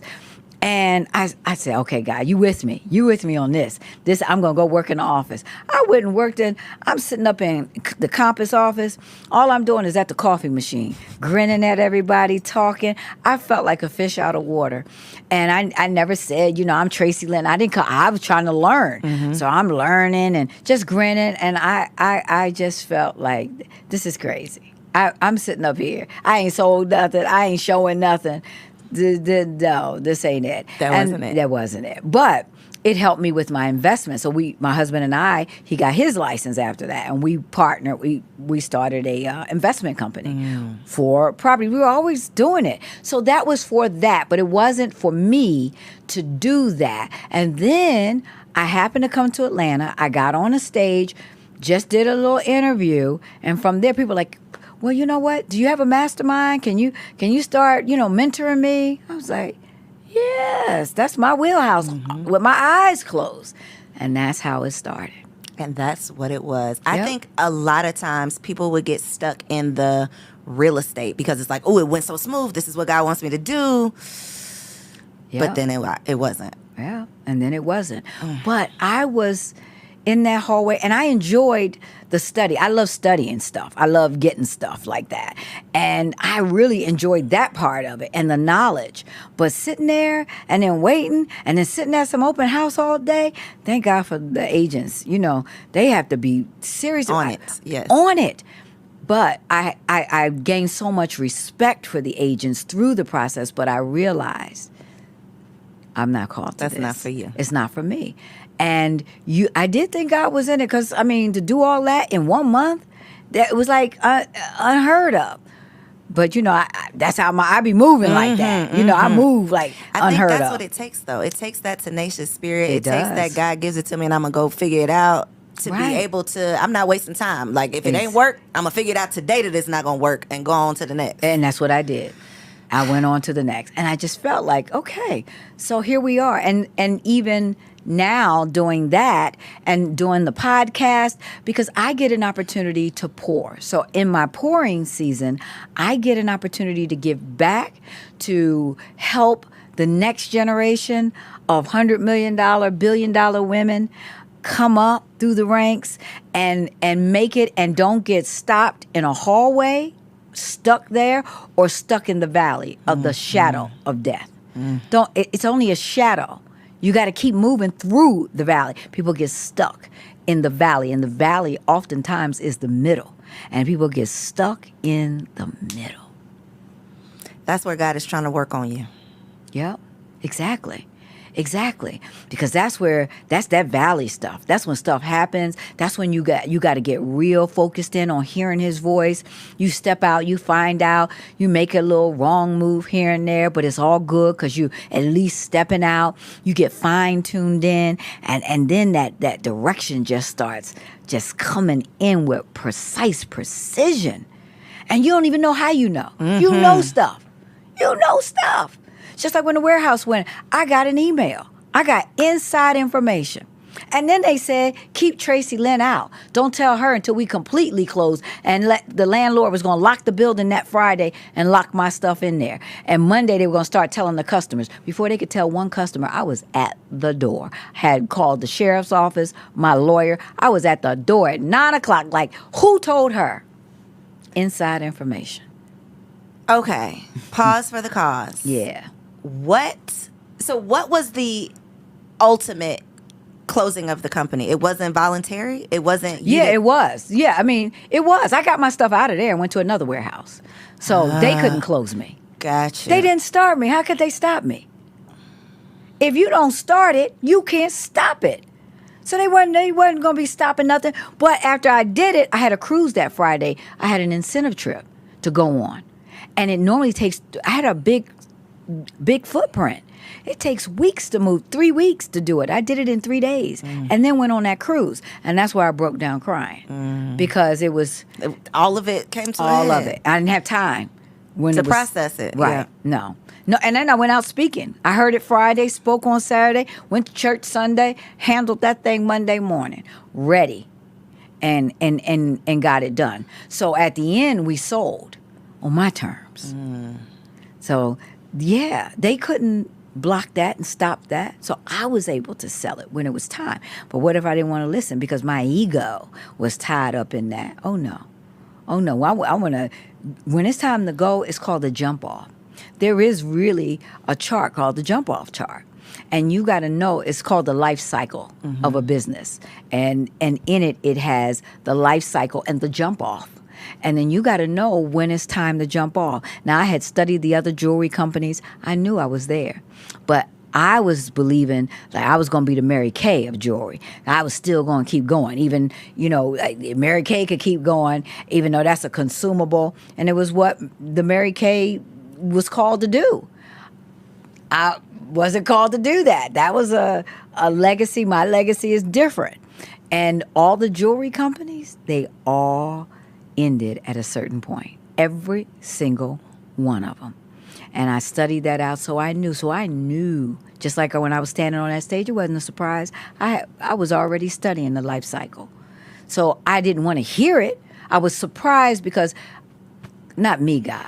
B: And I said, okay, God, you with me? You with me on this? I'm going to go work in the office. I went and worked I'm sitting up in the Compass office. All I'm doing is at the coffee machine, grinning at everybody, talking. I felt like a fish out of water. And I never said, I'm Traci Lynn. I was trying to learn. So I'm learning and just grinning. And I just felt like, this is crazy. I'm sitting up here. I ain't sold nothing. I ain't showing nothing. No, this ain't it. That wasn't it. But it helped me with my investment. So my husband and I, he got his license after that, and we partnered. We started a investment company for property. We were always doing it. So that was for that, but it wasn't for me to do that. And then I happened to come to Atlanta. I got on a stage, just did a little interview, and from there, people were like, well, you know what? Do you have a mastermind? Can you start, mentoring me? I was like, yes, that's my wheelhouse with my eyes closed. And that's how it started.
A: And that's what it was. Yep. I think a lot of times people would get stuck in the real estate because it's like, oh, it went so smooth. This is what God wants me to do. Yep. But then it wasn't.
B: Yeah, and then it wasn't. But I was in that hallway, and I enjoyed the study. I love studying stuff. I love getting stuff like that. And I really enjoyed that part of it and the knowledge. But sitting there and then waiting and then sitting at some open house all day, thank God for the agents. They have to be serious
A: on it. Yes.
B: On it. But I gained so much respect for the agents through the process, but I realized I'm not called to this.
A: That's not for you.
B: It's not for me. And I did think God was in it because, to do all that in 1 month, that was like unheard of. But, that's how I be moving like that. I move like unheard of.
A: I think that's what it takes, though. It takes that tenacious spirit.
B: It
A: takes that God gives it to me and I'm going to go figure it out to
B: Right.
A: be able to, I'm not wasting time. Like, if it ain't work, I'm going to figure it out today that it's not going to work and go on to the next.
B: And that's what I did. I went on to the next. And I just felt like, okay, so here we are. And even now doing that and doing the podcast, because I get an opportunity to pour. So in my pouring season, I get an opportunity to give back, to help the next generation of $100 million, $1 billion women come up through the ranks and make it, and don't get stopped in a hallway, stuck there, or stuck in the valley of the shadow of death. It's only a shadow. You got to keep moving through the valley. People get stuck in the valley, and the valley oftentimes is the middle, and people get stuck in the middle.
A: That's where God is trying to work on you.
B: Yep, exactly. Because that's that valley stuff. That's when stuff happens. That's when you got to get real focused in on hearing his voice. You step out, you find out, you make a little wrong move here and there, but it's all good because you at least stepping out. You get fine tuned in, and then that direction just starts just coming in with precise precision. And you don't even know how you know. You know stuff. Just like when the warehouse went, I got an email. I got inside information. And then they said, keep Traci Lynn out. Don't tell her until we completely close. And the landlord was going to lock the building that Friday and lock my stuff in there. And Monday they were going to start telling the customers. Before they could tell one customer, I was at the door. Had called the sheriff's office, my lawyer. I was at the door at 9 o'clock. Like, who told her? Inside information.
A: Okay. Pause for the cause.
B: Yeah.
A: So what was the ultimate closing of the company? It wasn't voluntary? It wasn't...
B: It was. Yeah, I mean, it was. I got my stuff out of there and went to another warehouse. So they couldn't close me.
A: Gotcha.
B: They didn't start me. How could they stop me? If you don't start it, you can't stop it. So they wasn't going to be stopping nothing. But after I did it, I had a cruise that Friday. I had an incentive trip to go on. And it normally takes... I had a big footprint. It takes weeks to move, 3 weeks to do it. I did it in 3 days and then went on that cruise. And that's where I broke down crying because it was...
A: All of it came to
B: all
A: a head.
B: of it. I didn't have time.
A: To process it.
B: Right.
A: Yeah.
B: No. And then I went out speaking. I heard it Friday, spoke on Saturday, went to church Sunday, handled that thing Monday morning, ready, and got it done. So at the end, we sold on my terms. So, yeah, they couldn't block that and stop that. So I was able to sell it when it was time. But what if I didn't want to listen because my ego was tied up in that? Oh, no. I want to, when it's time to go, it's called the jump off. There is really a chart called the jump off chart. And you got to know it's called the life cycle of a business. And in it has the life cycle and the jump off. And then you got to know when it's time to jump off. Now, I had studied the other jewelry companies. I knew I was there. But I was believing that I was going to be the Mary Kay of jewelry. I was still going to keep going. Even, like Mary Kay could keep going, even though that's a consumable. And it was what the Mary Kay was called to do. I wasn't called to do that. That was a legacy. My legacy is different. And all the jewelry companies, they all ended at a certain point. Every single one of them. And I studied that out, so I knew. Just like when I was standing on that stage, it wasn't a surprise. I was already studying the life cycle. So I didn't want to hear it. I was surprised because, not me, God.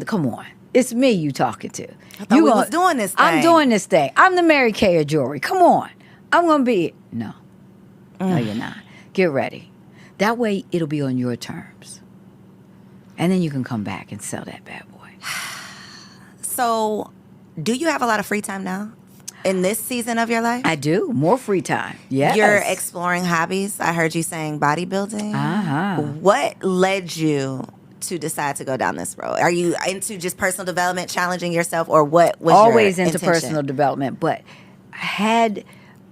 B: Come on. It's me you talking to.
A: I thought we was doing this thing.
B: I'm doing this thing. I'm the Mary Kay of jewelry. Come on. I'm going to be... No, you're not. Get ready. That way, it'll be on your terms. And then you can come back and sell that bad boy.
A: So, do you have a lot of free time now in this season of your life?
B: I do. More free time. Yes.
A: You're exploring hobbies. I heard you saying bodybuilding.
B: Uh-huh.
A: What led you to decide to go down this road? Are you into just personal development, challenging yourself, or what was
B: always
A: your
B: into
A: intention?
B: personal development, but I had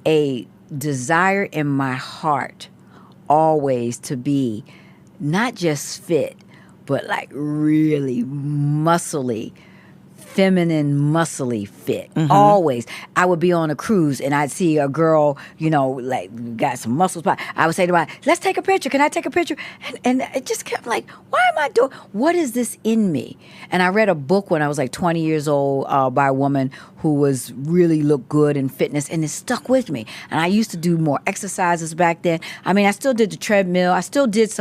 B: a desire in my heart always to be not just fit, but like really muscly, feminine, muscly fit. Always. I would be on a cruise and I'd see a girl, like got some muscles. I would say to her, let's take a picture. Can I take a picture? And it just kept like, why am I doing, what is this in me? And I read a book when I was like 20 years old by a woman who was really looked good in fitness, and it stuck with me. And I used to do more exercises back then. I mean, I still did the treadmill. I still did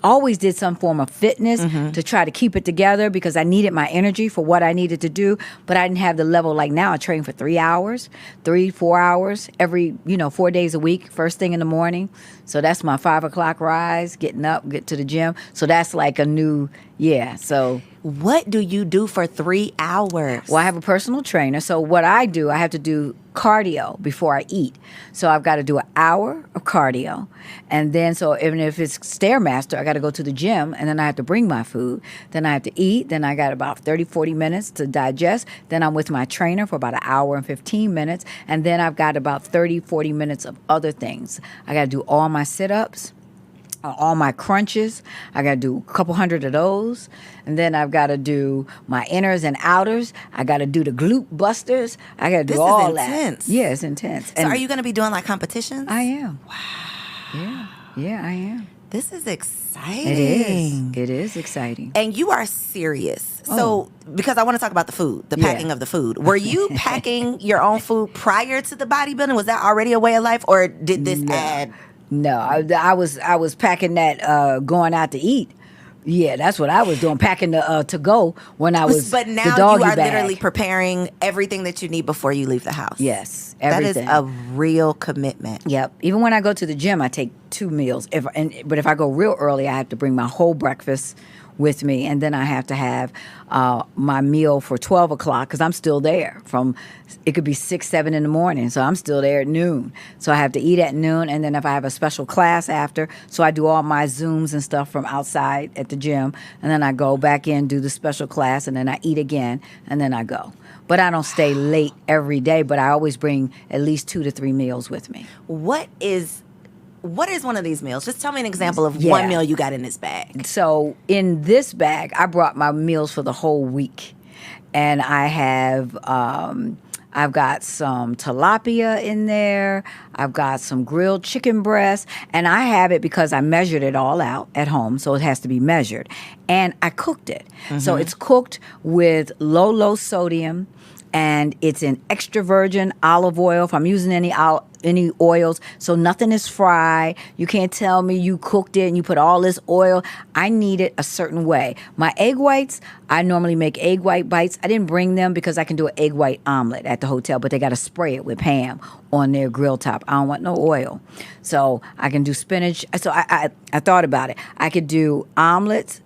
B: always did some form of fitness to try to keep it together because I needed my energy for what I needed to do, but I didn't have the level like now. I train for 3 hours, 4 hours every, 4 days a week, first thing in the morning. So that's my 5 o'clock rise, getting up, get to the gym. So that's like a new, so.
A: What do you do for 3 hours?
B: Well, I have a personal trainer. So what I do, I have to do cardio before I eat. So I've got to do an hour of cardio. And then, so even if it's Stairmaster, I got to go to the gym, and then I have to bring my food. Then I have to eat. Then I got about 30, 40 minutes to digest. Then I'm with my trainer for about an hour and 15 minutes. And then I've got about 30, 40 minutes of other things. I got to do all my sit-ups, all my crunches. I got to do a couple hundred of those. And then I've got to do my inners and outers. I got to do the glute busters. I got to do all that.
A: This is intense.
B: Yeah, it's intense.
A: So are you going to be doing like competitions?
B: I am. Wow. Yeah, I am.
A: This is exciting.
B: It is. It is exciting.
A: And you are serious. So, because I want to talk about the food, the packing of the food. Were you packing your own food prior to the bodybuilding? Was that already a way of life, or did this add?
B: No, I was packing that going out to eat. Yeah, that's what I was doing, packing the to go when I was.
A: But now
B: the doggy
A: you are
B: bag.
A: literally preparing everything that you need before you leave the house.
B: Yes, everything.
A: That is a real commitment.
B: Yep. Even when I go to the gym, I take 2 meals. But if I go real early, I have to bring my whole breakfast with me, and then I have to have my meal for 12 o'clock because I'm still there from. It could be 6, 7 in the morning, so I'm still there at noon. So I have to eat at noon, and then if I have a special class after, so I do all my Zooms and stuff from outside at the gym, and then I go back in, do the special class, and then I eat again, and then I go. But I don't stay late every day, but I always bring at least 2 to 3 meals with me.
A: What is one of these meals? Just tell me an example of one meal you got in this bag.
B: So in this bag, I brought my meals for the whole week, and I have. I've got some tilapia in there. I've got some grilled chicken breast. And I have it because I measured it all out at home, so it has to be measured. And I cooked it. So it's cooked with low sodium, and it's in extra virgin olive oil. If I'm using any oils, so nothing is fried. You can't tell me you cooked it and you put all this oil. I need it a certain way. My egg whites, I normally make egg white bites. I didn't bring them because I can do an egg white omelet at the hotel, but they got to spray it with Pam on their grill top. I don't want no oil. So I can do spinach. So I thought about it. I could do omelets,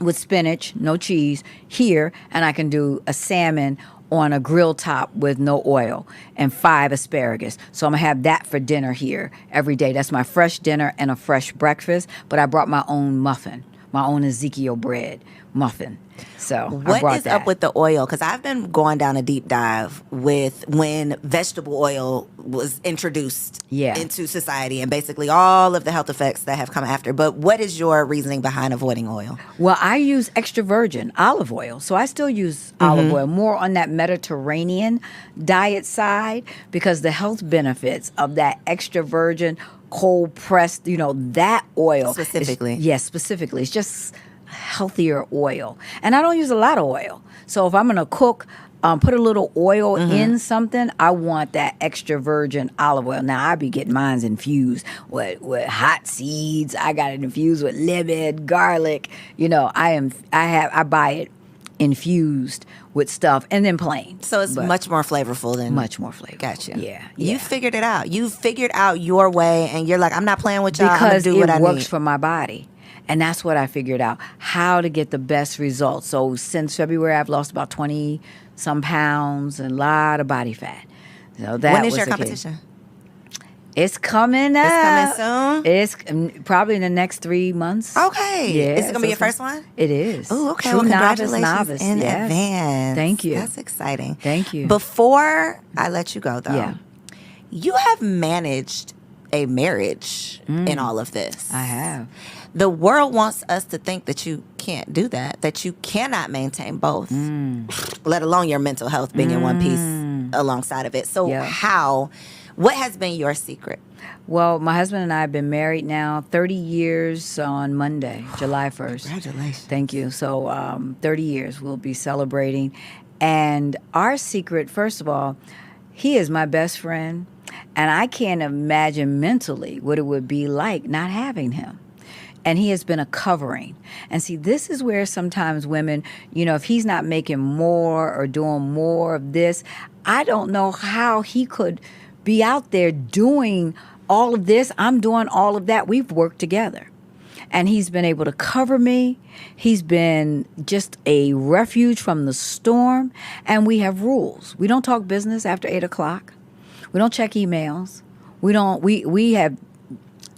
B: with spinach, no cheese here, and I can do a salmon on a grill top with no oil and 5 asparagus. So I'm going to have that for dinner here every day. That's my fresh dinner and a fresh breakfast, but I brought my own muffin, my own Ezekiel bread muffin. So
A: what is up with the oil? Because I've been going down a deep dive with when vegetable oil was introduced into society and basically all of the health effects that have come after. But what is your reasoning behind avoiding oil?
B: Well, I use extra virgin olive oil. So I still use olive oil, more on that Mediterranean diet side, because the health benefits of that extra virgin cold pressed, that oil.
A: Specifically.
B: Yes, specifically. It's just healthier oil. And I don't use a lot of oil. So if I'm going to cook, put a little oil in something, I want that extra virgin olive oil. Now, I be getting mine infused with hot seeds. I got it infused with lemon, garlic. I buy it infused with stuff and then plain.
A: So it's much more flavorful than...
B: Much more flavorful.
A: Gotcha.
B: Yeah.
A: You figured it out. You figured out your way, and you're like, I'm not playing with y'all. I'm going to do what I need.
B: Because it works for my body. And that's what I figured out, how to get the best results. So since February, I've lost about 20-some pounds and a lot of body fat. So that
A: when is
B: was
A: your
B: the
A: competition?
B: It's coming up.
A: It's coming soon?
B: It's probably in the next 3 months.
A: Okay.
B: Yeah.
A: Is it going to be your first one?
B: It is.
A: Oh, okay.
B: True
A: Well, congratulations
B: novice.
A: in
B: Yes.
A: advance.
B: Thank you.
A: That's exciting.
B: Thank you.
A: Before I let you go, though,
B: Yeah.
A: you have managed a marriage in all of this.
B: I have.
A: The world wants us to think that you can't do that you cannot maintain both, let alone your mental health being in one piece alongside of it. So what has been your secret?
B: Well, my husband and I have been married now 30 years on Monday, July 1st.
A: Congratulations.
B: Thank you. So 30 years we'll be celebrating. And our secret, first of all, he is my best friend. And I can't imagine mentally what it would be like not having him. And he has been a covering. And see, this is where sometimes women, if he's not making more or doing more of this, I don't know how he could be out there doing all of this. I'm doing all of that. We've worked together. And he's been able to cover me. He's been just a refuge from the storm. And we have rules. We don't talk business after 8 o'clock. We don't check emails. We have,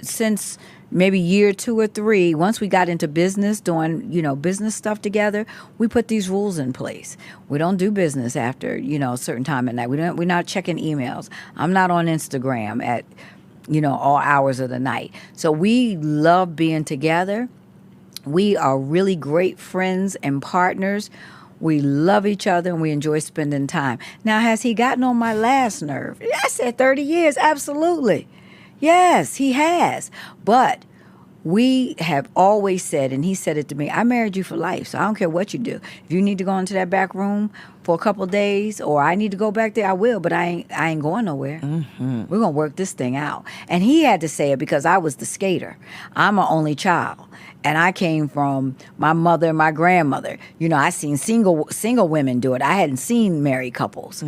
B: since maybe year 2 or 3, once we got into business, doing, business stuff together, we put these rules in place. We don't do business after, a certain time at night. We're not checking emails. I'm not on Instagram at, all hours of the night. So we love being together. We are really great friends and partners. We love each other and we enjoy spending time. Now, has he gotten on my last nerve? I said 30 years, absolutely. Yes, he has. But we have always said, and he said it to me, I married you for life, so I don't care what you do. If you need to go into that back room for a couple of days, or I need to go back there, I will, but I ain't going nowhere. We're going to work this thing out. And he had to say it because I was the skater. I'm an only child. And I came from my mother and my grandmother. You know, I seen single women do it. I hadn't seen married couples.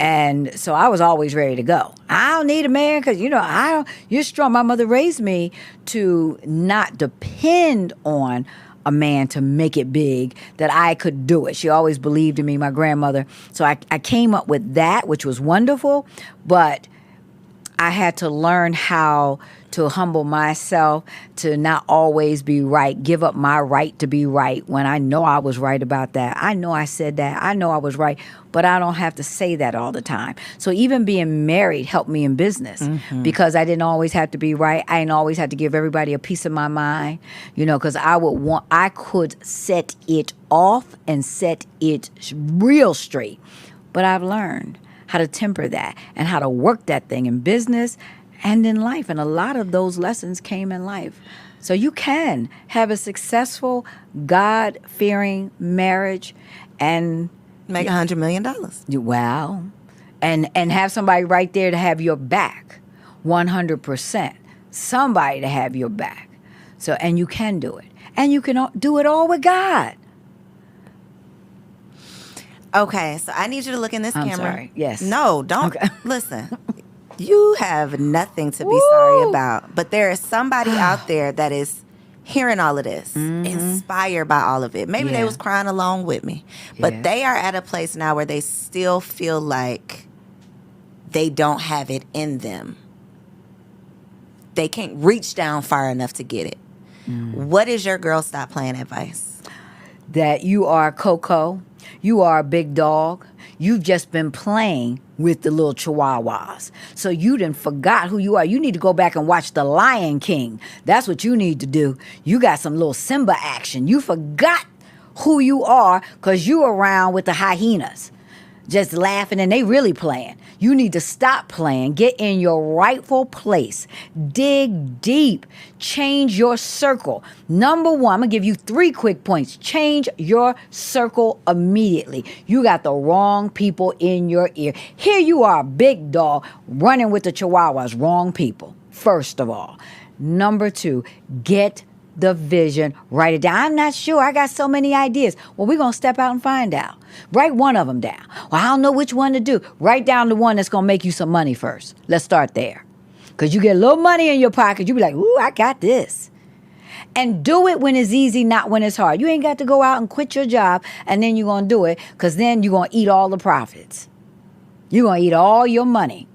B: And so I was always ready to go. I don't need a man because, you know, you're strong. My mother raised me to not depend on a man to make it big, that I could do it. She always believed in me, my grandmother. So I came up with that, which was wonderful. But I had to learn how to humble myself, to not always be right, give up my right to be right when I know I was right about that. I know I said that. I know I was right, but I don't have to say that all the time. So even being married helped me in business because I didn't always have to be right. I didn't always have to give everybody a piece of my mind, you know, because I could set it off and set it real straight. But I've learned how to temper that and how to work that thing in business and in life. And a lot of those lessons came in life. So you can have a successful, God-fearing marriage and
A: Make $100 million.
B: wow. And have somebody right there to have your back 100%. Somebody to have your back. So, and you can do it. And you can do it all with God.
A: Okay, so I need you to look in this
B: I'm
A: camera.
B: sorry. Yes.
A: No, don't.
B: Okay.
A: Listen, you have nothing to be sorry about. But there is somebody out there that is hearing all of this, inspired by all of it. Maybe they
B: Yeah.
A: was crying along with me. But
B: Yeah.
A: they are at a place now where they still feel like they don't have it in them. They can't reach down far enough to get it. What is your Girl Stop Playing advice?
B: That you are Coco, you are a big dog. You've just been playing with the little chihuahuas. So you done forgot who you are. You need to go back and watch The Lion King. That's what you need to do. You got some little Simba action. You forgot who you are because you around with the hyenas. Just laughing and they really playing. You need to stop playing. Get in your rightful place. Dig deep. Change your circle. Number one, I'm going to give you 3 quick points. Change your circle immediately. You got the wrong people in your ear. Here you are, big dog, running with the chihuahuas. Wrong people, first of all. Number 2, get the vision. Write it down. I'm not sure. I got so many ideas. Well, we're going to step out and find out. Write one of them down. Well, I don't know which one to do. Write down the one that's going to make you some money first. Let's start there. Because you get a little money in your pocket, you be like, ooh, I got this. And do it when it's easy, not when it's hard. You ain't got to go out and quit your job and then you're going to do it because then you're going to eat all the profits. You're going to eat all your money.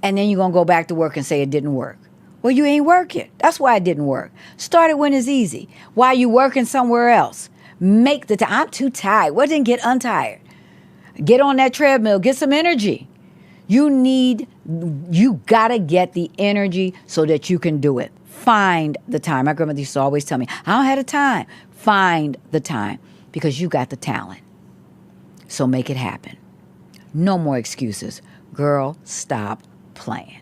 B: And then you're going to go back to work and say it didn't work. Well, you ain't working. That's why it didn't work. Start it when it's easy. Why you working somewhere else? Make the time. I'm too tired. Well, then get untired. Get on that treadmill. Get some energy. You got to get the energy so that you can do it. Find the time. My grandmother used to always tell me, I don't have the time. Find the time because you got the talent. So make it happen. No more excuses. Girl, stop playing.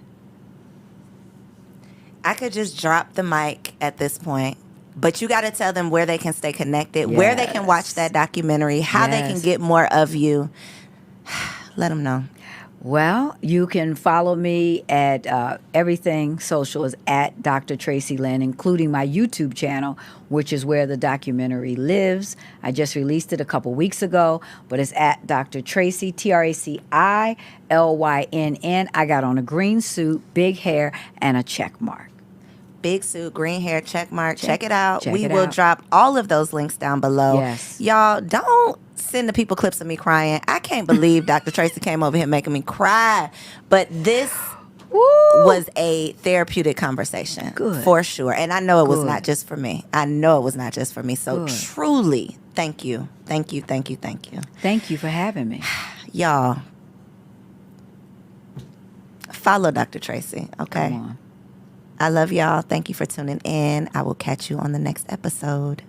A: I could just drop the mic at this point, but you got to tell them where they can stay connected, where they can watch that documentary, how they can get more of you. Let them know.
B: Well, you can follow me at everything social is at Dr. Traci Lynn, including my YouTube channel, which is where the documentary lives. I just released it a couple weeks ago, but it's at Dr. Traci, TraciLynn. I got on a green suit, big hair, and a check mark.
A: Big suit, green hair, check mark. Check it out.
B: Check
A: We
B: it
A: will
B: out.
A: drop all of those links down below.
B: Yes.
A: Y'all, don't send the people clips of me crying. I can't believe Dr. Traci came over here making me cry. But this was a therapeutic conversation.
B: Good.
A: For sure. And I know it was
B: Good.
A: not just for me. I know it was not just for me. So
B: Good.
A: truly, thank you. Thank you, thank you, thank you.
B: Thank you for having me.
A: Y'all, follow Dr. Traci, okay?
B: Come on.
A: I love y'all. Thank you for tuning in. I will catch you on the next episode.